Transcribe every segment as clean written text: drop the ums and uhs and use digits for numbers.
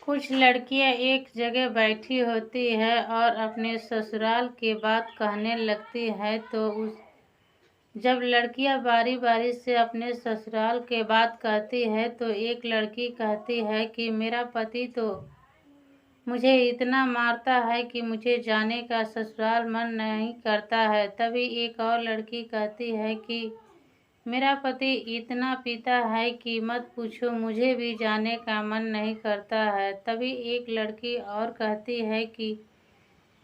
कुछ लड़कियां एक जगह बैठी होती है और अपने ससुराल की बात कहने लगती है तो जब लड़कियां बारी बारी से अपने ससुराल के बात कहती है तो एक लड़की कहती है कि मेरा पति तो मुझे इतना मारता है कि मुझे जाने का ससुराल मन नहीं करता है। तभी एक और लड़की कहती है कि मेरा पति इतना पीता है कि मत पूछो, मुझे भी जाने का मन नहीं करता है। तभी एक लड़की और कहती है कि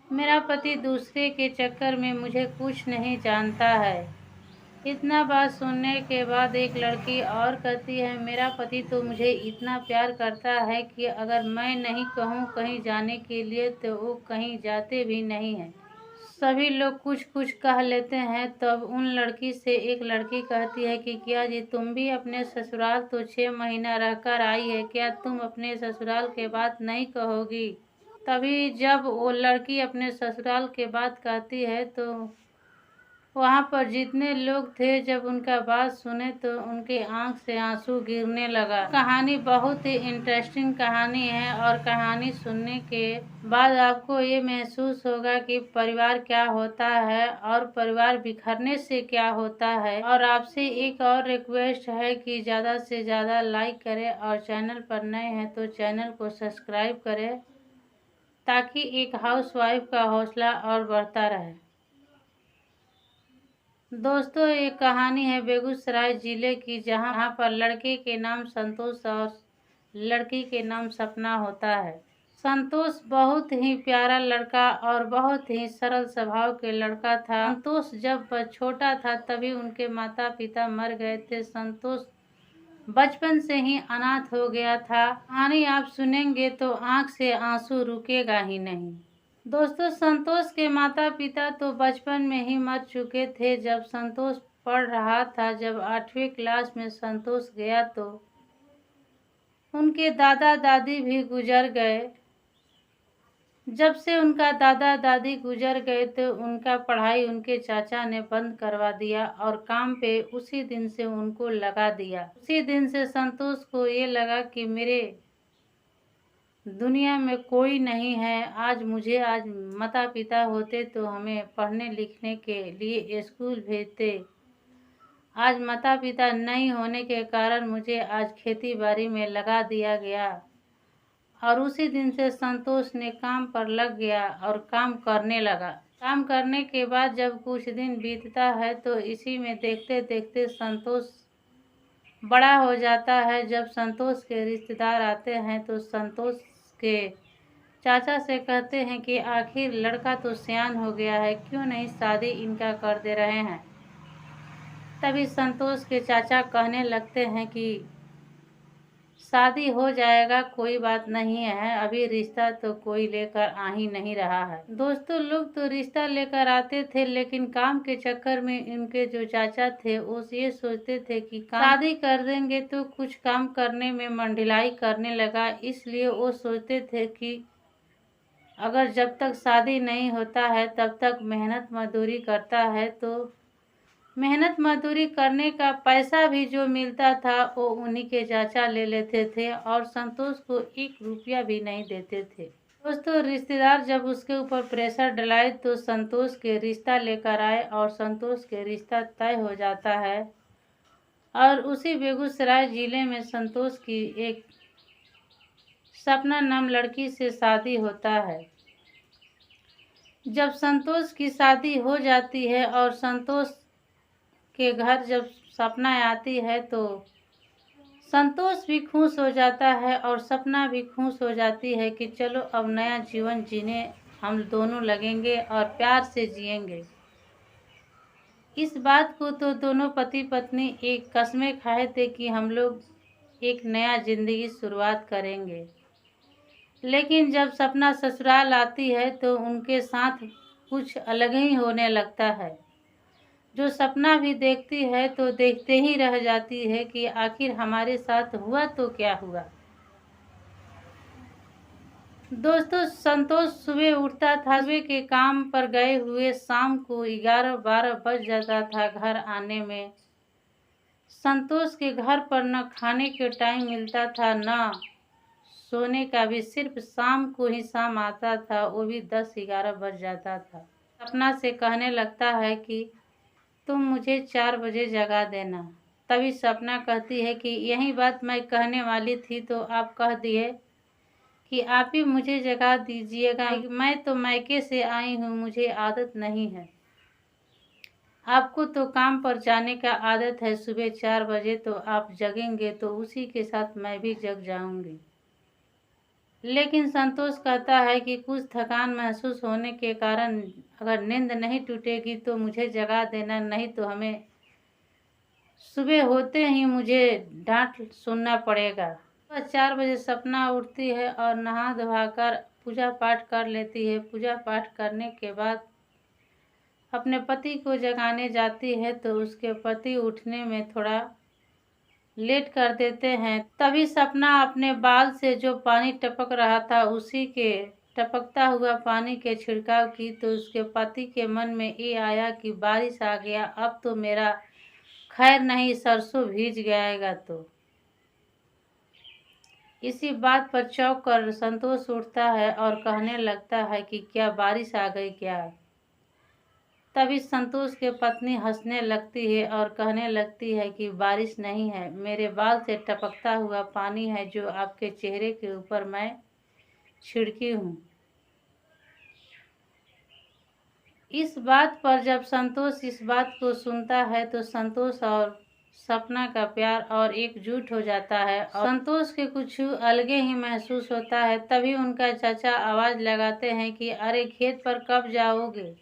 मेरा पति दूसरे के चक्कर में मुझे कुछ नहीं जानता है। इतना बात सुनने के बाद एक लड़की और कहती है मेरा पति तो मुझे इतना प्यार करता है कि अगर मैं नहीं कहूँ कहीं जाने के लिए तो वो कहीं जाते भी नहीं हैं। सभी लोग कुछ कुछ कह लेते हैं। तब उन लड़की से एक लड़की कहती है कि क्या जी तुम भी अपने ससुराल तो 6 महीना रहकर आई है, क्या तुम अपने ससुराल के बात नहीं कहोगी? तभी जब वो लड़की अपने ससुराल के बात कहती है तो वहाँ पर जितने लोग थे जब उनका बात सुने तो उनके आंख से आंसू गिरने लगा। कहानी बहुत ही इंटरेस्टिंग कहानी है और कहानी सुनने के बाद आपको ये महसूस होगा कि परिवार क्या होता है और परिवार बिखरने से क्या होता है। और आपसे एक और रिक्वेस्ट है कि ज़्यादा से ज़्यादा लाइक करें और चैनल पर नए हैं तो चैनल को सब्सक्राइब करें ताकि एक हाउसवाइफ का हौसला और बढ़ता रहे। दोस्तों, एक कहानी है बेगूसराय जिले की जहां पर लड़के के नाम संतोष और लड़की के नाम सपना होता है। संतोष बहुत ही प्यारा लड़का और बहुत ही सरल स्वभाव के लड़का था। संतोष जब छोटा था तभी उनके माता पिता मर गए थे। संतोष बचपन से ही अनाथ हो गया था। कहानी आप सुनेंगे तो आंख से आंसू रुकेगा ही नहीं। दोस्तों, संतोष के माता पिता तो बचपन में ही मर चुके थे। जब संतोष पढ़ रहा था, जब 8वीं क्लास में संतोष गया तो उनके दादा दादी भी गुजर गए। जब से उनका दादा दादी गुजर गए तो उनका पढ़ाई उनके चाचा ने बंद करवा दिया और काम पे उसी दिन से उनको लगा दिया। उसी दिन से संतोष को ये लगा कि मेरे दुनिया में कोई नहीं है। आज माता पिता होते तो हमें पढ़ने लिखने के लिए स्कूल भेजते। आज माता पिता नहीं होने के कारण मुझे आज खेती बाड़ी में लगा दिया गया। और उसी दिन से संतोष ने काम पर लग गया और काम करने लगा। काम करने के बाद जब कुछ दिन बीतता है तो इसी में देखते देखते संतोष बड़ा हो जाता है। जब संतोष के रिश्तेदार आते हैं तो संतोष के चाचा से कहते हैं कि आखिर लड़का तो सियान हो गया है, क्यों नहीं शादी इनका कर दे रहे हैं। तभी संतोष के चाचा कहने लगते हैं कि शादी हो जाएगा, कोई बात नहीं है, अभी रिश्ता तो कोई लेकर आ ही नहीं रहा है। दोस्तों, लोग तो रिश्ता लेकर आते थे लेकिन काम के चक्कर में इनके जो चाचा थे वो ये सोचते थे कि शादी कर देंगे तो कुछ काम करने में मंढिलाई करने लगा। इसलिए वो सोचते थे कि अगर जब तक शादी नहीं होता है तब तक मेहनत मजदूरी करता है तो मेहनत मजदूरी करने का पैसा भी जो मिलता था वो उन्हीं के चाचा ले लेते थे और संतोष को 1 रुपया भी नहीं देते थे। दोस्तों, रिश्तेदार जब उसके ऊपर प्रेशर डलाए तो संतोष के रिश्ता लेकर आए और संतोष के रिश्ता तय हो जाता है। और उसी बेगूसराय जिले में संतोष की एक सपना नाम लड़की से शादी होता है। जब संतोष की शादी हो जाती है और संतोष के घर जब सपना आती है तो संतोष भी खुश हो जाता है और सपना भी खुश हो जाती है कि चलो अब नया जीवन जीने हम दोनों लगेंगे और प्यार से जिएंगे। इस बात को तो दोनों पति पत्नी एक कसमें खाए थे कि हम लोग एक नया जिंदगी शुरुआत करेंगे। लेकिन जब सपना ससुराल आती है तो उनके साथ कुछ अलग ही होने लगता है। जो सपना भी देखती है तो देखते ही रह जाती है कि आखिर हमारे साथ हुआ तो क्या हुआ। दोस्तों, संतोष सुबह उठता था। सुबह के काम पर गए हुए शाम को 11-12 बज जाता था घर आने में। संतोष के घर पर न खाने के टाइम मिलता था, न सोने का भी सिर्फ शाम को ही शाम आता था, वो भी 10-11 बज जाता था। सपना से कहने लगता है कि तुम मुझे 4 बजे जगा देना। तभी सपना कहती है कि यही बात मैं कहने वाली थी तो आप कह दिए कि आप ही मुझे जगा दीजिएगा। मैं तो मायके से आई हूँ, मुझे आदत नहीं है। आपको तो काम पर जाने का आदत है, सुबह 4 बजे तो आप जगेंगे तो उसी के साथ मैं भी जग जाऊंगी। लेकिन संतोष कहता है कि कुछ थकान महसूस होने के कारण अगर नींद नहीं टूटेगी तो मुझे जगा देना, नहीं तो हमें सुबह होते ही मुझे डांट सुनना पड़ेगा। 4 बजे सपना उठती है और नहा धोकर पूजा पाठ कर लेती है। पूजा पाठ करने के बाद अपने पति को जगाने जाती है तो उसके पति उठने में थोड़ा लेट कर देते हैं। तभी सपना अपने बाल से जो पानी टपक रहा था उसी के टपकता हुआ पानी के छिड़काव की तो उसके पति के मन में ये आया कि बारिश आ गया, अब तो मेरा खैर नहीं, सरसों भीज जाएगा। तो इसी बात पर चौंक कर संतोष उठता है और कहने लगता है कि क्या बारिश आ गई क्या। तभी संतोष की पत्नी हंसने लगती है और कहने लगती है कि बारिश नहीं है, मेरे बाल से टपकता हुआ पानी है जो आपके चेहरे के ऊपर मैं छिड़की हूँ। इस बात पर जब संतोष इस बात को सुनता है तो संतोष और सपना का प्यार और एकजुट हो जाता है और संतोष के कुछ अलगे ही महसूस होता है। तभी उनका चाचा आवाज लगाते हैं कि अरे खेत पर कब जाओगे।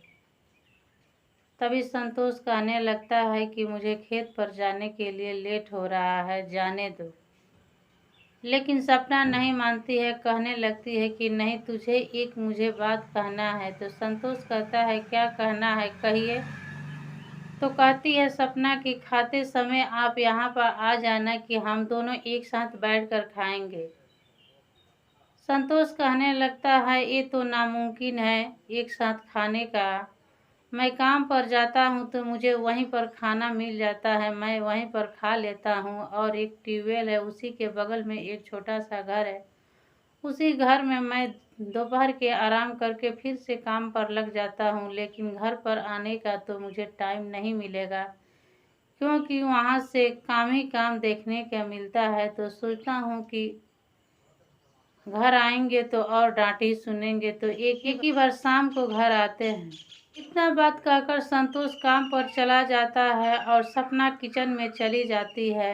तभी संतोष कहने लगता है कि मुझे खेत पर जाने के लिए लेट हो रहा है, जाने दो। लेकिन सपना नहीं मानती है, कहने लगती है कि नहीं, तुझे एक मुझे बात कहना है। तो संतोष कहता है क्या कहना है, कहिए। तो कहती है सपना कि खाते समय आप यहाँ पर आ जाना कि हम दोनों एक साथ बैठकर खाएंगे। संतोष कहने लगता है ये तो नामुमकिन है एक साथ खाने का। मैं काम पर जाता हूँ तो मुझे वहीं पर खाना मिल जाता है, मैं वहीं पर खा लेता हूँ। और एक ट्यूबवेल है, उसी के बगल में एक छोटा सा घर है, उसी घर में मैं दोपहर के आराम करके फिर से काम पर लग जाता हूँ। लेकिन घर पर आने का तो मुझे टाइम नहीं मिलेगा क्योंकि वहाँ से काम ही काम देखने का मिलता है। तो सोचता हूँ कि घर आएंगे तो और डांटी सुनेंगे, तो एक ही बार शाम को घर आते हैं। इतना बात कहकर संतोष काम पर चला जाता है और सपना किचन में चली जाती है।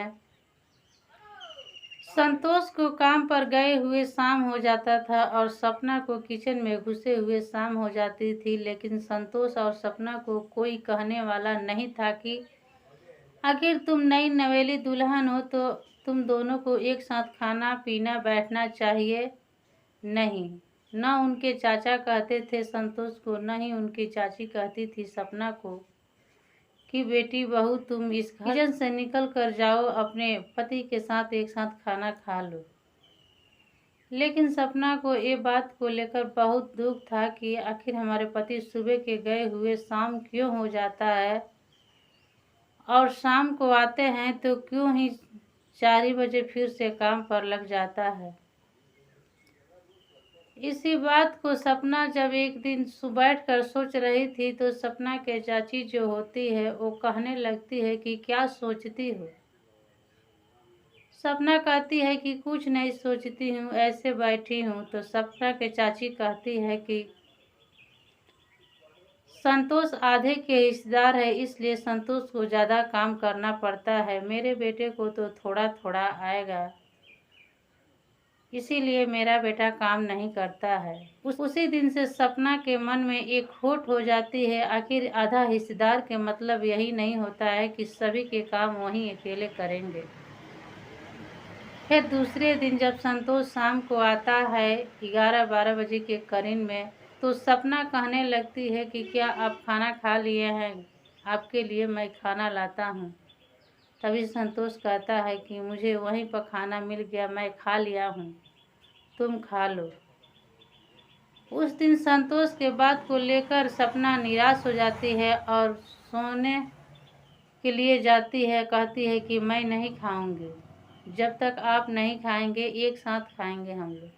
संतोष को काम पर गए हुए शाम हो जाता था और सपना को किचन में घुसे हुए शाम हो जाती थी। लेकिन संतोष और सपना को कोई कहने वाला नहीं था कि आखिर तुम नई नवेली दुल्हन हो तो तुम दोनों को एक साथ खाना पीना बैठना चाहिए। नहीं, न उनके चाचा कहते थे संतोष को, न ही उनकी चाची कहती थी सपना को कि बेटी बहू तुम इस किचन से निकल कर जाओ, अपने पति के साथ एक साथ खाना खा लो। लेकिन सपना को ये बात को लेकर बहुत दुख था कि आखिर हमारे पति सुबह के गए हुए शाम क्यों हो जाता है और शाम को आते हैं तो क्यों ही 4 ही बजे फिर से काम पर लग जाता है। इसी बात को सपना जब एक दिन बैठ कर सोच रही थी तो सपना के चाची जो होती है वो कहने लगती है कि क्या सोचती हो। सपना कहती है कि कुछ नहीं सोचती हूँ, ऐसे बैठी हूँ। तो सपना के चाची कहती है कि संतोष आधे के हिस्सेदार है, इसलिए संतोष को ज़्यादा काम करना पड़ता है, मेरे बेटे को तो थोड़ा थोड़ा आएगा, इसीलिए मेरा बेटा काम नहीं करता है। उसी दिन से सपना के मन में एक खोट हो जाती है। आखिर आधा हिस्सेदार के मतलब यही नहीं होता है कि सभी के काम वही अकेले करेंगे। फिर दूसरे दिन जब संतोष शाम को आता है 11-12 बजे के करीब में, तो सपना कहने लगती है कि क्या आप खाना खा लिए हैं, आपके लिए मैं खाना लाता हूँ। तभी संतोष कहता है कि मुझे वहीं पर खाना मिल गया, मैं खा लिया हूँ, तुम खा लो। उस दिन संतोष के बात को लेकर सपना निराश हो जाती है और सोने के लिए जाती है, कहती है कि मैं नहीं खाऊंगी, जब तक आप नहीं खाएंगे एक साथ खाएंगे हम लोग।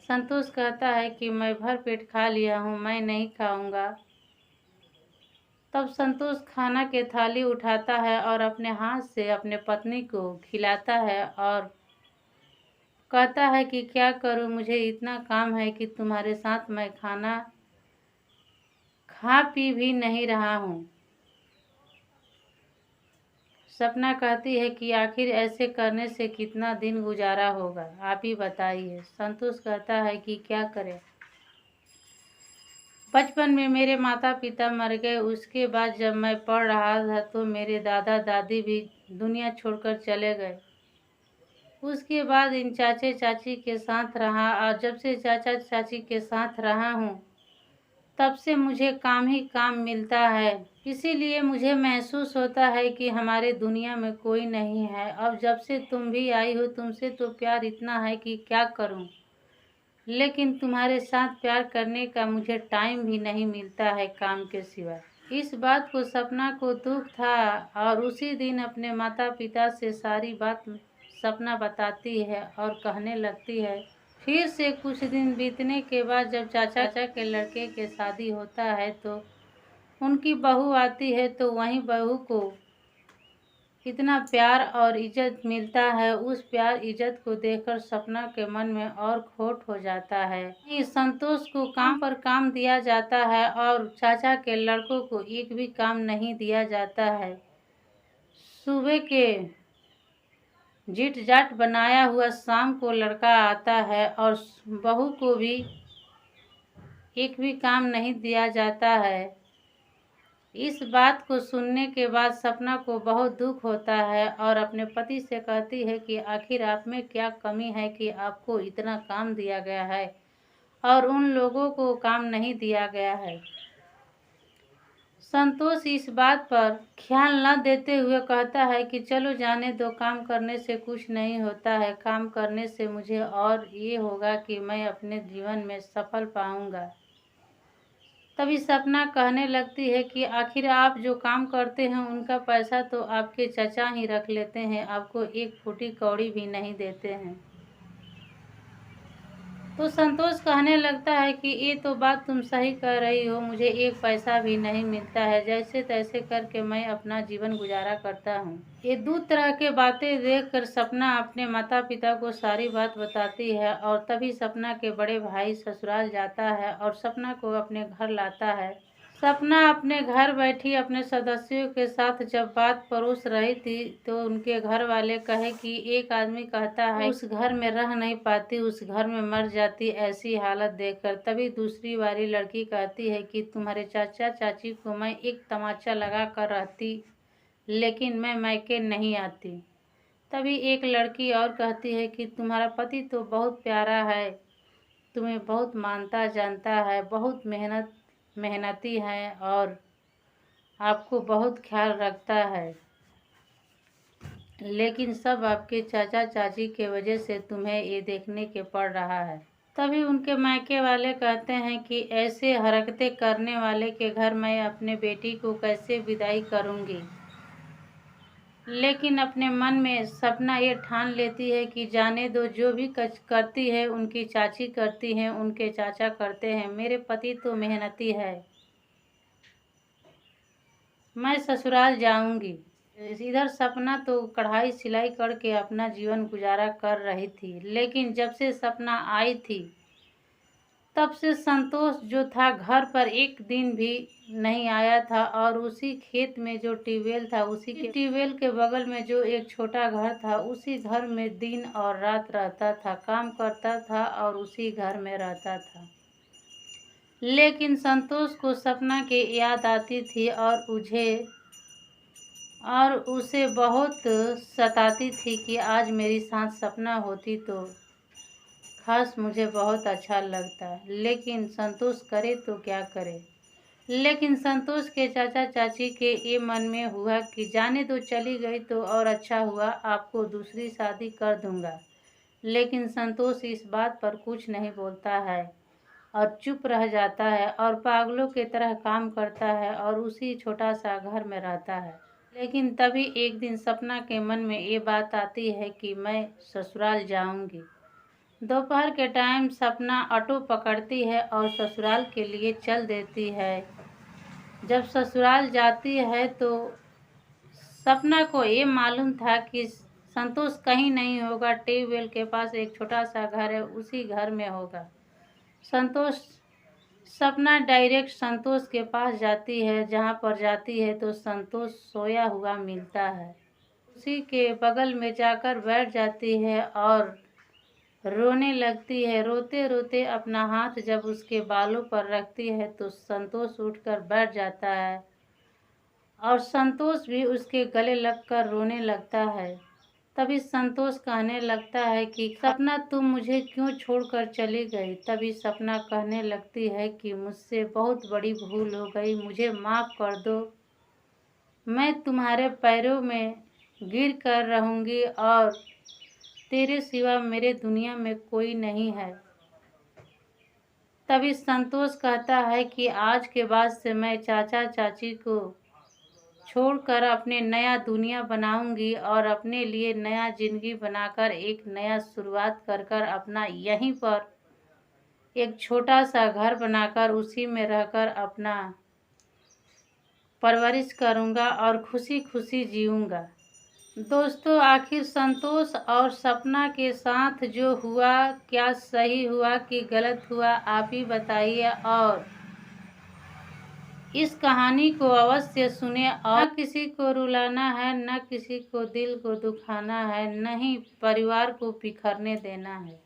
संतोष कहता है कि मैं भर पेट खा लिया हूँ, मैं नहीं खाऊंगा। तब संतोष खाना के थाली उठाता है और अपने हाथ से अपने पत्नी को खिलाता है और कहता है कि क्या करूँ, मुझे इतना काम है कि तुम्हारे साथ मैं खाना खा पी भी नहीं रहा हूँ। सपना कहती है कि आखिर ऐसे करने से कितना दिन गुजारा होगा, आप ही बताइए। संतोष कहता है कि क्या करें, बचपन में मेरे माता पिता मर गए। उसके बाद जब मैं पढ़ रहा था तो मेरे दादा दादी भी दुनिया छोड़कर चले गए। उसके बाद इन चाचे चाची के साथ रहा और जब से चाचा चाची के साथ रहा हूँ तब से मुझे काम ही काम मिलता है। इसीलिए मुझे महसूस होता है कि हमारे दुनिया में कोई नहीं है। अब जब से तुम भी आई हो तुमसे तो प्यार इतना है कि क्या करूं, लेकिन तुम्हारे साथ प्यार करने का मुझे टाइम भी नहीं मिलता है काम के सिवा। इस बात को सपना को दुख था और उसी दिन अपने माता पिता से सारी बात सपना बताती है और कहने लगती है। फिर से कुछ दिन बीतने के बाद जब चाचा के लड़के के शादी होता है तो उनकी बहू आती है तो वहीं बहू को इतना प्यार और इज्जत मिलता है। उस प्यार इज्जत को देखकर सपना के मन में और खोट हो जाता है। इस संतोष को काम पर काम दिया जाता है और चाचा के लड़कों को एक भी काम नहीं दिया जाता है। सुबह के जिट जाट बनाया हुआ शाम को लड़का आता है और बहू को भी एक भी काम नहीं दिया जाता है। इस बात को सुनने के बाद सपना को बहुत दुख होता है और अपने पति से कहती है कि आखिर आप में क्या कमी है कि आपको इतना काम दिया गया है और उन लोगों को काम नहीं दिया गया है। संतोष इस बात पर ख्याल न देते हुए कहता है कि चलो जाने दो, काम करने से कुछ नहीं होता है, काम करने से मुझे और ये होगा कि मैं अपने जीवन में सफल पाऊंगा। तभी सपना कहने लगती है कि आखिर आप जो काम करते हैं उनका पैसा तो आपके चाचा ही रख लेते हैं, आपको एक फूटी कौड़ी भी नहीं देते हैं। तो संतोष कहने लगता है कि ये तो बात तुम सही कह रही हो, मुझे एक पैसा भी नहीं मिलता है, जैसे तैसे करके मैं अपना जीवन गुजारा करता हूँ। ये दो तरह के बातें देखकर सपना अपने माता पिता को सारी बात बताती है और तभी सपना के बड़े भाई ससुराल जाता है और सपना को अपने घर लाता है। सपना अपने घर बैठी अपने सदस्यों के साथ जब बात परोस रही थी तो उनके घर वाले कहे कि एक आदमी कहता है उस घर में रह नहीं पाती, उस घर में मर जाती। ऐसी हालत देखकर तभी दूसरी वाली लड़की कहती है कि तुम्हारे चाचा चाची को मैं एक तमाचा लगा कर रहती, लेकिन मैं मायके नहीं आती। तभी एक लड़की और कहती है कि तुम्हारा पति तो बहुत प्यारा है, तुम्हें बहुत मानता जानता है, बहुत मेहनती है और आपको बहुत ख्याल रखता है, लेकिन सब आपके चाचा चाची के वजह से तुम्हें ये देखने के पड़ रहा है। तभी उनके मायके वाले कहते हैं कि ऐसे हरकतें करने वाले के घर मैं अपने बेटी को कैसे विदाई करूंगी। लेकिन अपने मन में सपना ये ठान लेती है कि जाने दो, जो भी करती है उनकी चाची करती हैं, उनके चाचा करते हैं, मेरे पति तो मेहनती है, मैं ससुराल जाऊंगी। इधर सपना तो कढ़ाई सिलाई करके अपना जीवन गुजारा कर रही थी, लेकिन जब से सपना आई थी तब से संतोष जो था घर पर एक दिन भी नहीं आया था और उसी खेत में जो ट्यूबवेल था उसी के ट्यूबवेल के बगल में जो एक छोटा घर था उसी घर में दिन और रात रहता था, काम करता था और उसी घर में रहता था। लेकिन संतोष को सपना की याद आती थी और उसे बहुत सताती थी कि आज मेरी साथ सपना होती तो खास मुझे बहुत अच्छा लगता, लेकिन संतोष करे तो क्या करे। लेकिन संतोष के चाचा चाची के ये मन में हुआ कि जाने दो, चली गई तो और अच्छा हुआ, आपको दूसरी शादी कर दूंगा। लेकिन संतोष इस बात पर कुछ नहीं बोलता है और चुप रह जाता है और पागलों की तरह काम करता है और उसी छोटा सा घर में रहता है। लेकिन तभी एक दिन सपना के मन में ये बात आती है कि मैं ससुराल जाऊंगी। दोपहर के टाइम सपना ऑटो पकड़ती है और ससुराल के लिए चल देती है। जब ससुराल जाती है तो सपना को ये मालूम था कि संतोष कहीं नहीं होगा। ट्यूबवेल के पास एक छोटा सा घर है, उसी घर में होगा संतोष। सपना डायरेक्ट संतोष के पास जाती है। जहाँ पर जाती है तो संतोष सोया हुआ मिलता है। उसी के बगल में जाकर बैठ जाती है और रोने लगती है। रोते रोते अपना हाथ जब उसके बालों पर रखती है तो संतोष उठकर बैठ जाता है और संतोष भी उसके गले लगकर रोने लगता है। तभी संतोष कहने लगता है कि सपना तुम मुझे क्यों छोड़कर चली गई। तभी सपना कहने लगती है कि मुझसे बहुत बड़ी भूल हो गई, मुझे माफ़ कर दो। मैं तुम्हारे पैरों में गिर कर रहूँगी और तेरे सिवा मेरे दुनिया में कोई नहीं है। तभी संतोष कहता है कि आज के बाद से मैं चाचा चाची को छोड़कर अपने नया दुनिया बनाऊंगी और अपने लिए नया जिंदगी बनाकर एक नया शुरुआत कर कर अपना यहीं पर एक छोटा सा घर बनाकर उसी में रहकर अपना परवरिश करूंगा और खुशी खुशी जीऊंगा। दोस्तों, आखिर संतोष और सपना के साथ जो हुआ, क्या सही हुआ कि गलत हुआ, आप ही बताइए। और इस कहानी को अवश्य सुने और न किसी को रुलाना है, न किसी को दिल को दुखाना है, न ही परिवार को बिखरने देना है।